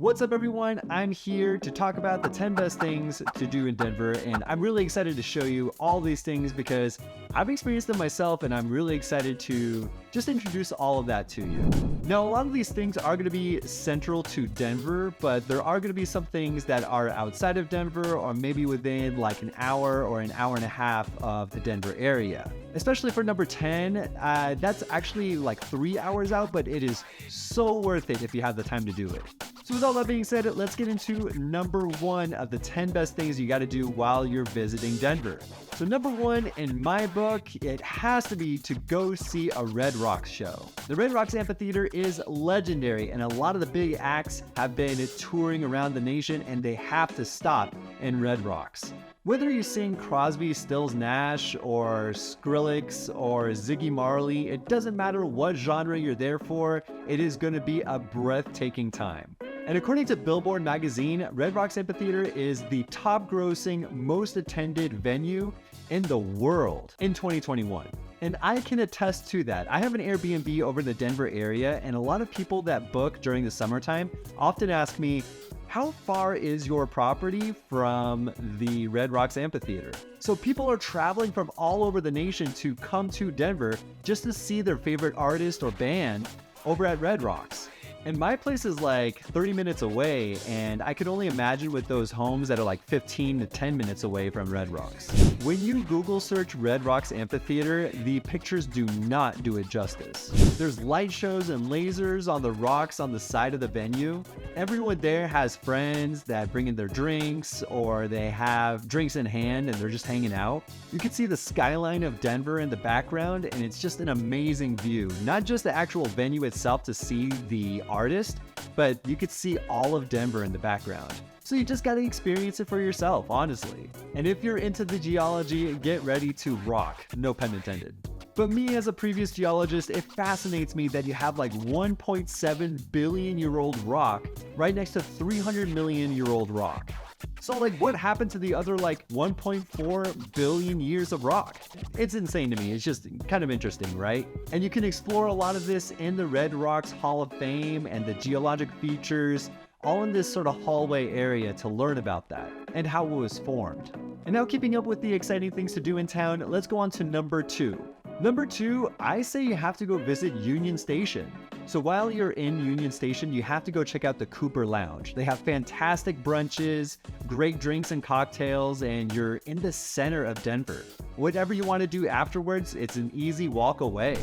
What's up, everyone? I'm here to talk about the 10 best things to do in Denver, and I'm really excited to show you all these things because I've experienced them myself, and I'm really excited to just introduce all of that to you. Now, a lot of these things are going to be central to Denver, but there are going to be some things that are outside of Denver or maybe within like an hour or an hour and a half of the Denver area. Especially for number 10, that's actually like 3 hours out, but it is so worth it if you have the time to do it. So with all that being said, let's get into number 1 of the 10 best things you got to do while you're visiting Denver. So number 1 in my book, it has to be to go see a Red Rocks show. The Red Rocks Amphitheater is legendary, and a lot of the big acts have been touring around the nation, and they have to stop in Red Rocks. Whether you sing Crosby, Stills, Nash, or Skrillex, or Ziggy Marley, it doesn't matter what genre you're there for, it is going to be a breathtaking time. And according to Billboard magazine, Red Rocks Amphitheater is the top-grossing, most attended venue in the world in 2021. And I can attest to that. I have an Airbnb over in the Denver area, and a lot of people that book during the summertime often ask me, how far is your property from the Red Rocks Amphitheater? So people are traveling from all over the nation to come to Denver just to see their favorite artist or band over at Red Rocks. And my place is like 30 minutes away, and I could only imagine with those homes that are like 15 to 10 minutes away from Red Rocks. When you Google search Red Rocks Amphitheater, the pictures do not do it justice. There's light shows and lasers on the rocks on the side of the venue. Everyone there has friends that bring in their drinks, or they have drinks in hand and they're just hanging out. You can see the skyline of Denver in the background, and it's just an amazing view. Not just the actual venue itself to see the artist, but you could see all of Denver in the background. So you just gotta experience it for yourself, honestly. And if you're into the geology, get ready to rock, no pun intended. But me as a previous geologist, it fascinates me that you have like 1.7 billion year old rock right next to 300 million year old rock. So like, what happened to the other like 1.4 billion years of rock? It's insane to me. It's just kind of interesting, right? And you can explore a lot of this in the Red Rocks Hall of Fame and the geologic features, all in this sort of hallway area to learn about that and how it was formed. And now, keeping up with the exciting things to do in town, let's go on to number 2. Number 2, I say you have to go visit Union Station. So while you're in Union Station, you have to go check out the Cooper Lounge. They have fantastic brunches, great drinks and cocktails, and you're in the center of Denver. Whatever you want to do afterwards, it's an easy walk away.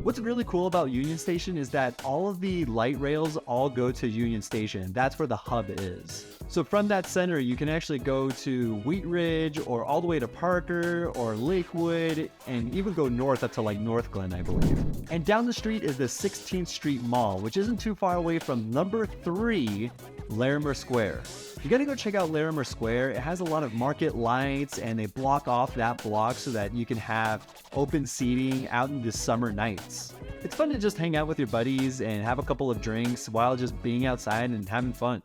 What's really cool about Union Station is that all of the light rails all go to Union Station. That's where the hub is. So from that center, you can actually go to Wheat Ridge or all the way to Parker or Lakewood, and even go north up to like North Glen, I believe. And down the street is the 16th Street Mall, which isn't too far away from number 3, Larimer Square. You gotta go check out Larimer Square. It has a lot of market lights, and they block off that block so that you can have open seating out in the summer nights. It's fun to just hang out with your buddies and have a couple of drinks while just being outside and having fun.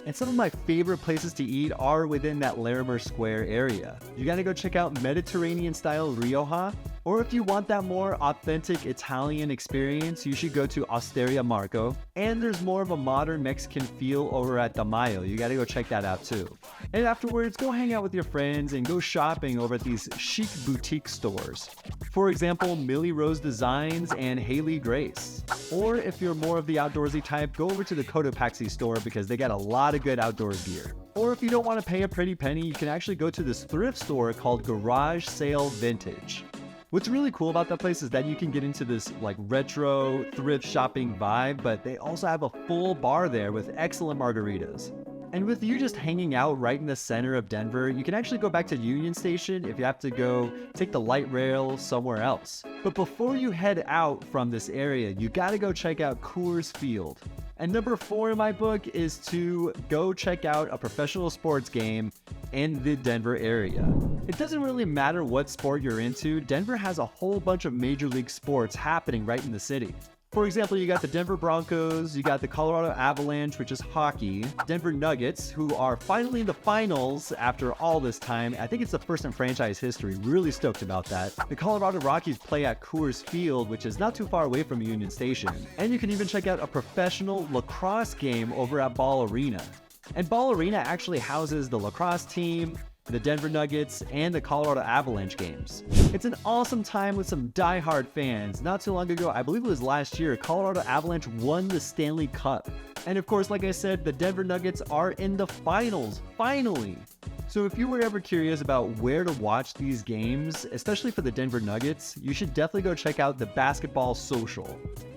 And some of my favorite places to eat are within that Larimer Square area. You gotta go check out Mediterranean-style Rioja, or if you want that more authentic Italian experience, you should go to Osteria Marco. And there's more of a modern Mexican feel over at Tamayo. You gotta go check that out too. And afterwards, go hang out with your friends and go shopping over at these chic boutique stores. For example, Millie Rose Designs and Haley Grace. Or if you're more of the outdoorsy type, go over to the Cotopaxi store because they got a lot of good outdoor gear. Or if you don't want to pay a pretty penny, you can actually go to this thrift store called Garage Sale Vintage. What's really cool about that place is that you can get into this like retro thrift shopping vibe, but they also have a full bar there with excellent margaritas. And with you just hanging out right in the center of Denver, you can actually go back to Union Station if you have to go take the light rail somewhere else. But before you head out from this area, you gotta go check out Coors Field. And number 4 in my book is to go check out a professional sports game in the Denver area. It doesn't really matter what sport you're into, Denver has a whole bunch of major league sports happening right in the city. For example, you got the Denver Broncos, you got the Colorado Avalanche, which is hockey, Denver Nuggets, who are finally in the finals after all this time. I think it's the first in franchise history. Really stoked about that. The Colorado Rockies play at Coors Field, which is not too far away from Union Station. And you can even check out a professional lacrosse game over at Ball Arena. And Ball Arena actually houses the lacrosse team, the Denver Nuggets, and the Colorado Avalanche games. It's an awesome time with some die-hard fans. Not too long ago, I believe it was last year, Colorado Avalanche won the Stanley Cup. And of course, like I said, the Denver Nuggets are in the finals, finally. So if you were ever curious about where to watch these games, especially for the Denver Nuggets, you should definitely go check out the Basketball Social.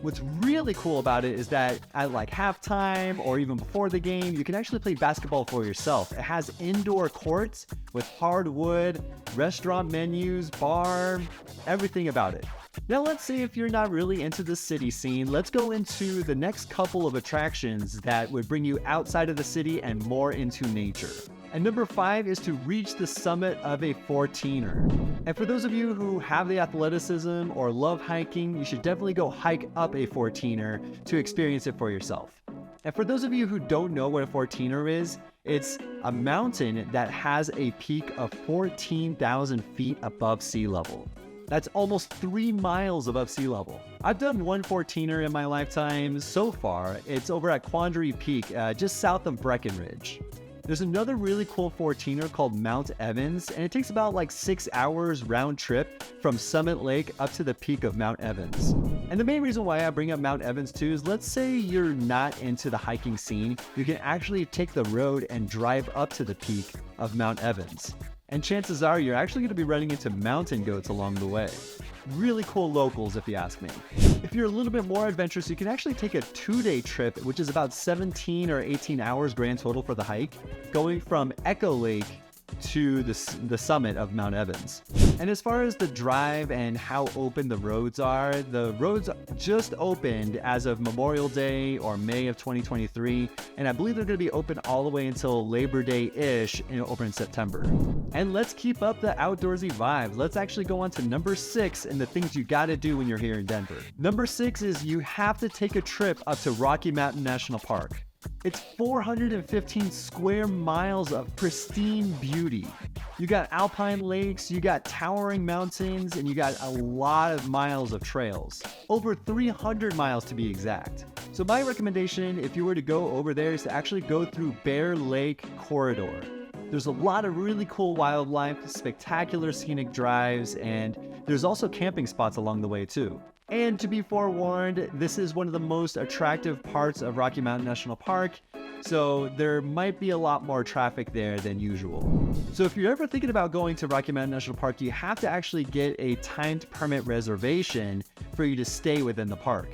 What's really cool about it is that at like halftime or even before the game, you can actually play basketball for yourself. It has indoor courts with hardwood, restaurant menus, bar, everything about it. Now let's say if you're not really into the city scene, let's go into the next couple of attractions that would bring you outside of the city and more into nature. And number 5 is to reach the summit of a 14er. And for those of you who have the athleticism or love hiking, you should definitely go hike up a 14er to experience it for yourself. And for those of you who don't know what a 14er is, it's a mountain that has a peak of 14,000 feet above sea level. That's almost 3 miles above sea level. I've done one 14er in my lifetime so far. It's over at Quandary Peak, just south of Breckenridge. There's another really cool 14er called Mount Evans, and it takes about like 6 hours round trip from Summit Lake up to the peak of Mount Evans. And the main reason why I bring up Mount Evans too is, let's say you're not into the hiking scene, you can actually take the road and drive up to the peak of Mount Evans. And chances are you're actually going to be running into mountain goats along the way. Really cool locals, if you ask me. If you're a little bit more adventurous, you can actually take a 2-day trip, which is about 17 or 18 hours grand total for the hike, going from Echo Lake to the summit of Mount Evans. And as far as the drive and how open the roads just opened as of Memorial Day or May of 2023, and I believe they're going to be open all the way until Labor Day-ish over in September. And let's keep up the outdoorsy vibe. Let's actually go on to number 6 and the things you got to do when you're here in Denver. Number 6 is you have to take a trip up to Rocky Mountain National Park. It's 415 square miles of pristine beauty. You got alpine lakes, you got towering mountains, and you got a lot of miles of trails. Over 300 miles to be exact. So my recommendation, if you were to go over there, is to actually go through Bear Lake Corridor. There's a lot of really cool wildlife, spectacular scenic drives, and there's also camping spots along the way too. And to be forewarned, this is one of the most attractive parts of Rocky Mountain National Park, so there might be a lot more traffic there than usual. So if you're ever thinking about going to Rocky Mountain National Park, you have to actually get a timed permit reservation for you to stay within the park.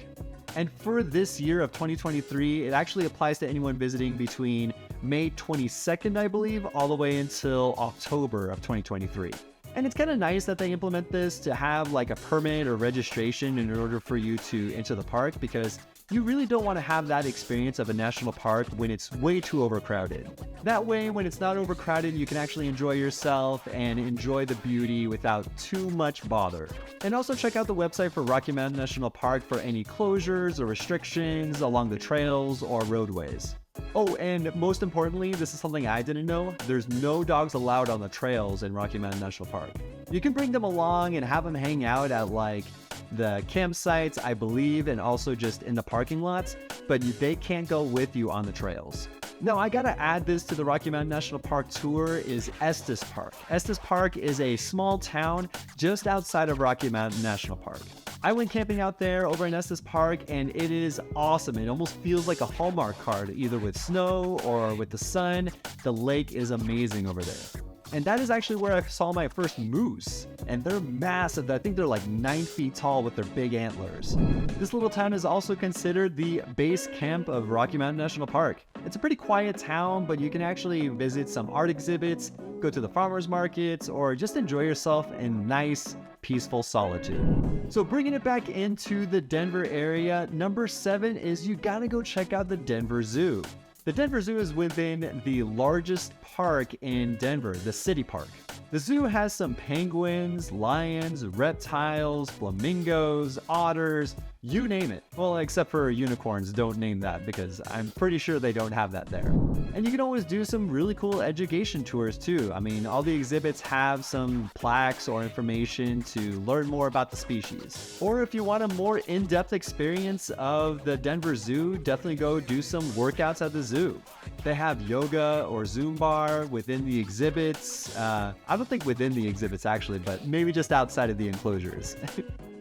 And for this year of 2023, it actually applies to anyone visiting between May 22nd, I believe, all the way until October of 2023. And it's kind of nice that they implement this to have like a permit or registration in order for you to enter the park, because you really don't want to have that experience of a national park when it's way too overcrowded. That way, when it's not overcrowded, you can actually enjoy yourself and enjoy the beauty without too much bother. And also check out the website for Rocky Mountain National Park for any closures or restrictions along the trails or roadways. Oh, and most importantly, this is something I didn't know, there's no dogs allowed on the trails in Rocky Mountain National Park. You can bring them along and have them hang out at like the campsites, I believe, and also just in the parking lots, but they can't go with you on the trails. Now, I gotta add this to the Rocky Mountain National Park tour is Estes Park. Estes Park is a small town just outside of Rocky Mountain National Park. I went camping out there over in Estes Park, and it is awesome. It almost feels like a Hallmark card, either with snow or with the sun. The lake is amazing over there. And that is actually where I saw my first moose. And they're massive. I think they're like 9 feet tall with their big antlers. This little town is also considered the base camp of Rocky Mountain National Park. It's a pretty quiet town, but you can actually visit some art exhibits, go to the farmers markets, or just enjoy yourself in nice, peaceful solitude. So bringing it back into the Denver area, number 7 is you gotta go check out the Denver Zoo. The Denver Zoo is within the largest park in Denver, the City Park. The zoo has some penguins, lions, reptiles, flamingos, otters, You name it. Well, except for unicorns, don't name that because I'm pretty sure they don't have that there. And you can always do some really cool education tours too. I mean, all the exhibits have some plaques or information to learn more about the species. Or if you want a more in-depth experience of the Denver Zoo, definitely go do some workouts at the zoo. They have yoga or Zumba within the exhibits. I don't think within the exhibits actually, but maybe just outside of the enclosures.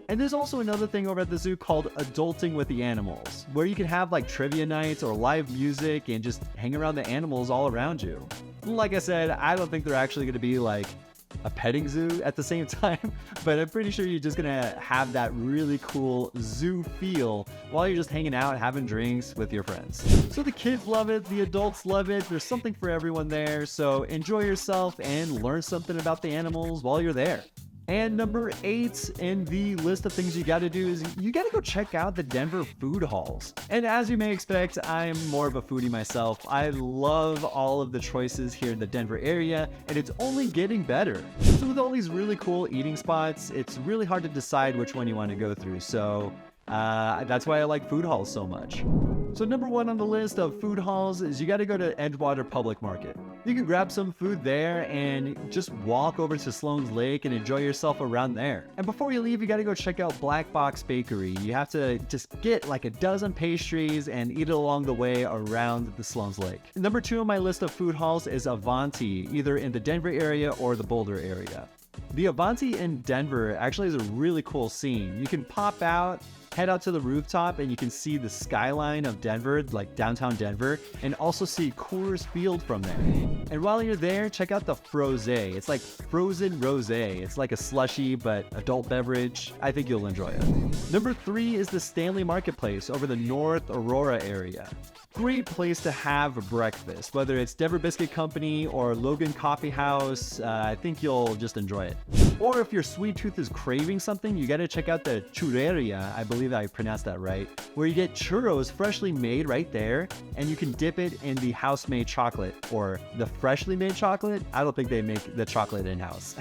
And there's also another thing over at the zoo called Adulting with the Animals, where you can have like trivia nights or live music and just hang around the animals all around you. Like I said, I don't think they're actually going to be like a petting zoo at the same time, but I'm pretty sure you're just going to have that really cool zoo feel while you're just hanging out, having drinks with your friends. So the kids love it, the adults love it, there's something for everyone there, so enjoy yourself and learn something about the animals while you're there. And number 8 in the list of things you got to do is you got to go check out the Denver food halls. And as you may expect, I'm more of a foodie myself. I love all of the choices here in the Denver area, and it's only getting better. So with all these really cool eating spots, it's really hard to decide which one you want to go through. So that's why I like food halls so much. So number 1 on the list of food halls is you got to go to Edgewater Public Market. You can grab some food there and just walk over to Sloan's Lake and enjoy yourself around there. And before you leave, you got to go check out Black Box Bakery. You have to just get like a dozen pastries and eat it along the way around the Sloan's Lake. Number 2 on my list of food halls is Avanti, either in the Denver area or the Boulder area. The Avanti in Denver actually is a really cool scene. You can pop out, head out to the rooftop, and you can see the skyline of Denver, like downtown Denver, and also see Coors Field from there. And while you're there, check out the Frosé. It's like frozen rosé. It's like a slushy but adult beverage. I think you'll enjoy it. Number 3 is the Stanley Marketplace over the North Aurora area. Great place to have breakfast, whether it's Denver Biscuit Company or Logan Coffee House. I think you'll just enjoy it. Or if your sweet tooth is craving something, you gotta check out the churreria, I believe I pronounced that right, where you get churros freshly made right there, and you can dip it in the house-made chocolate, or the freshly made chocolate. I don't think they make the chocolate in-house.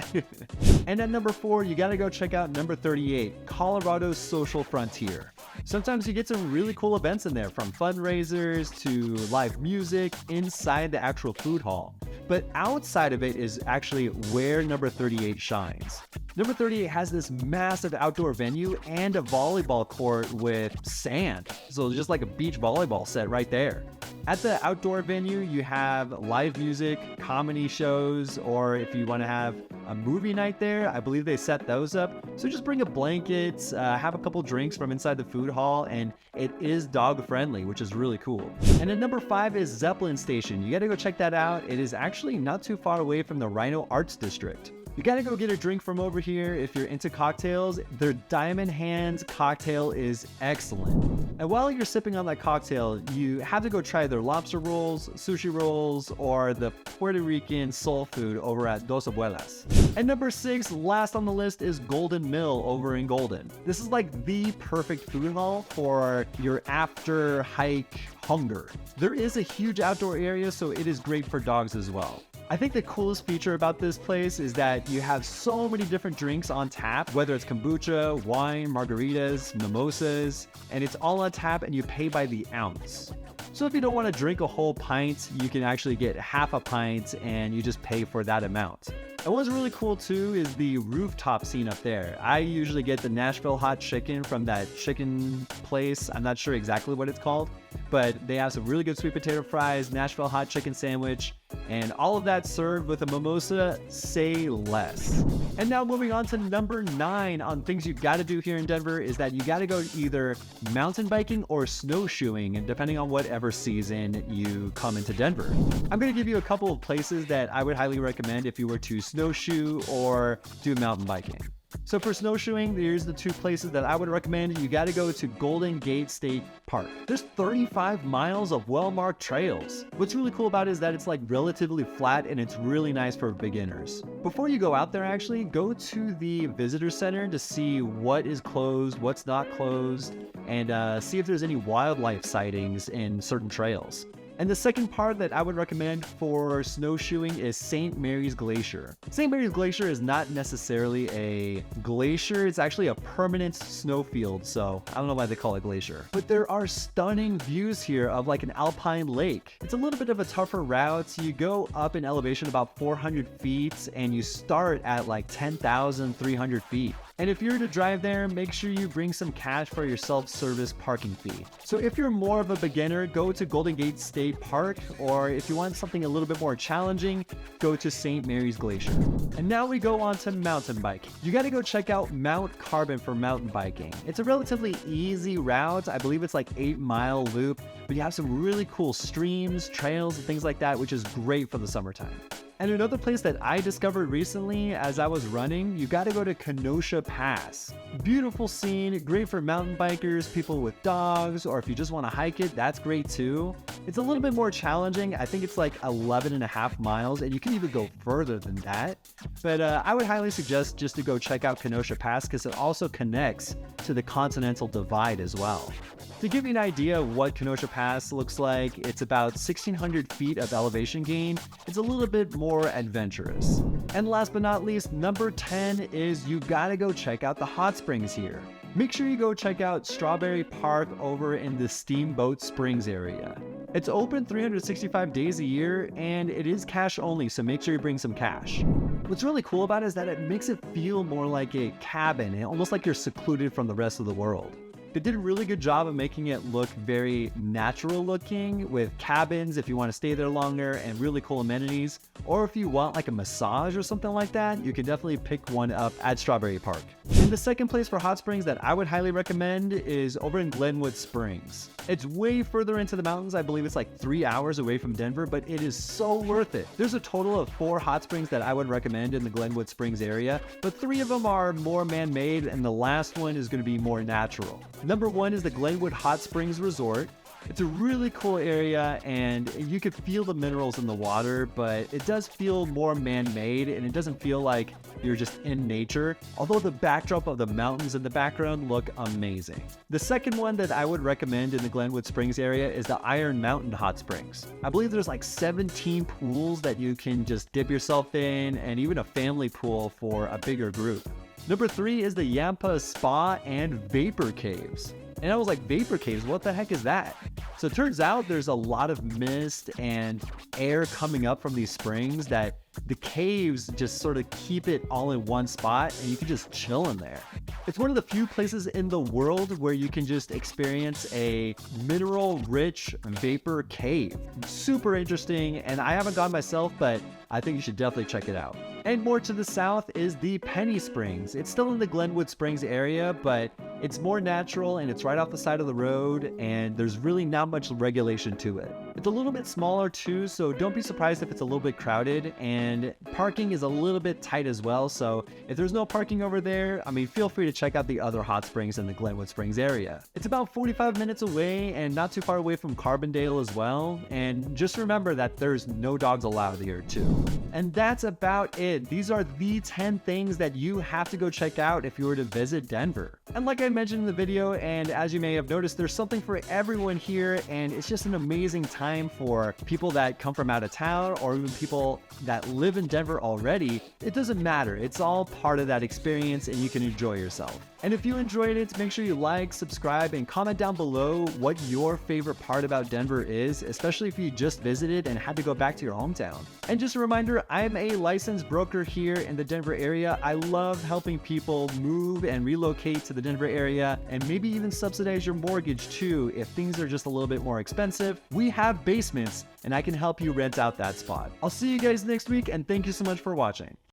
And at number 4, you gotta go check out number 38, Colorado's Social Frontier. Sometimes you get some really cool events in there, from fundraisers to live music inside the actual food hall. But outside of it is actually where number 38 shines. Number 38 has this massive outdoor venue and a volleyball court with sand. So just like a beach volleyball set right there. At the outdoor venue, you have live music, comedy shows, or if you want to have a movie night there, I believe they set those up. So just bring a blanket, have a couple drinks from inside the food hall, and it is dog friendly, which is really cool. And at number 5 is Zeppelin Station. You got to go check that out. It is actually not too far away from the Rhino Arts District. You gotta go get a drink from over here if you're into cocktails. Their Diamond Hands cocktail is excellent. And while you're sipping on that cocktail, you have to go try their lobster rolls, sushi rolls, or the Puerto Rican soul food over at Dos Abuelas. And number 6, last on the list, is Golden Mill over in Golden. This is like the perfect food hall for your after hike hunger. There is a huge outdoor area, so it is great for dogs as well. I think the coolest feature about this place is that you have so many different drinks on tap, whether it's kombucha, wine, margaritas, mimosas, and it's all on tap and you pay by the ounce. So if you don't want to drink a whole pint, you can actually get half a pint and you just pay for that amount. And what's really cool too is the rooftop scene up there. I usually get the Nashville hot chicken from that chicken place. I'm not sure exactly what it's called, but they have some really good sweet potato fries, Nashville hot chicken sandwich, and all of that served with a mimosa. Say less. And now moving on to number 9 on things you gotta do here in Denver is that you gotta go either mountain biking or snowshoeing, and depending on whatever season you come into Denver. I'm gonna give you a couple of places that I would highly recommend if you were to snowshoe or do mountain biking. So for snowshoeing, here's the 2 places that I would recommend. You got to go to Golden Gate State Park. There's 35 miles of well-marked trails. What's really cool about it is that it's like relatively flat and it's really nice for beginners. Before you go out there, actually, go to the visitor center to see what is closed, what's not closed, and see if there's any wildlife sightings in certain trails. And the second part that I would recommend for snowshoeing is St. Mary's Glacier. St. Mary's Glacier is not necessarily a glacier, it's actually a permanent snowfield, so I don't know why they call it glacier. But there are stunning views here of like an alpine lake. It's a little bit of a tougher route, so you go up in elevation about 400 feet and you start at like 10,300 feet. And if you're to drive there, make sure you bring some cash for your self-service parking fee. So if you're more of a beginner, go to Golden Gate State Park, or if you want something a little bit more challenging, go to St. Mary's Glacier. And now we go on to mountain biking. You gotta go check out Mount Carbon for mountain biking. It's a relatively easy route. I believe it's like 8-mile loop, but you have some really cool streams, trails, and things like that, which is great for the summertime. And another place that I discovered recently as I was running, you gotta go to Kenosha Pass. Beautiful scene, great for mountain bikers, people with dogs, or if you just wanna hike it, that's great too. It's a little bit more challenging. I think it's like 11.5 miles, and you can even go further than that. But I would highly suggest just to go check out Kenosha Pass because it also connects to the Continental Divide as well. To give you an idea of what Kenosha Pass looks like, it's about 1,600 feet of elevation gain. It's a little bit more adventurous. And last but not least, number 10 is you gotta go check out the hot springs here. Make sure you go check out Strawberry Park over in the Steamboat Springs area. It's open 365 days a year and it is cash only, so make sure you bring some cash. What's really cool about it is that it makes it feel more like a cabin and almost like you're secluded from the rest of the world. They did a really good job of making it look very natural looking with cabins if you want to stay there longer and really cool amenities. Or if you want like a massage or something like that, you can definitely pick one up at Strawberry Park. And the second place for hot springs that I would highly recommend is over in Glenwood Springs. It's way further into the mountains. I believe it's like 3 hours away from Denver, but it is so worth it. There's a total of 4 hot springs that I would recommend in the Glenwood Springs area, but 3 of them are more man-made and the last one is going to be more natural. Number 1 is the Glenwood Hot Springs Resort. It's a really cool area and you could feel the minerals in the water, but it does feel more man-made and it doesn't feel like you're just in nature, although the backdrop of the mountains in the background look amazing. The second one that I would recommend in the Glenwood Springs area is the Iron Mountain Hot Springs. I believe there's like 17 pools that you can just dip yourself in and even a family pool for a bigger group. Number 3 is the Yampa Spa and Vapor Caves. And I was like, vapor caves, what the heck is that? So it turns out there's a lot of mist and air coming up from these springs that the caves just sort of keep it all in one spot and you can just chill in there. It's one of the few places in the world where you can just experience a mineral-rich vapor cave. Super interesting, and I haven't gone myself, but I think you should definitely check it out. And more to the south is the Penny Springs. It's still in the Glenwood Springs area, but it's more natural and it's right off the side of the road and there's really not much regulation to it. It's a little bit smaller too, so don't be surprised if it's a little bit crowded, and parking is a little bit tight as well, so if there's no parking over there, I mean, feel free to check out the other hot springs in the Glenwood Springs area. It's about 45 minutes away and not too far away from Carbondale as well, and just remember that there's no dogs allowed here too. And that's about it. These are the 10 things that you have to go check out if you were to visit Denver. And like I mentioned in the video, and as you may have noticed, there's something for everyone here, and it's just an amazing time for people that come from out of town or even people that live in Denver already. It doesn't matter. It's all part of that experience and you can enjoy yourself. And if you enjoyed it, make sure you like, subscribe, and comment down below what your favorite part about Denver is, especially if you just visited and had to go back to your hometown. And just a reminder, I'm a licensed broker here in the Denver area. I love helping people move and relocate to the Denver area and maybe even subsidize your mortgage too if things are just a little bit more expensive. We have basements and I can help you rent out that spot. I'll see you guys next week and thank you so much for watching.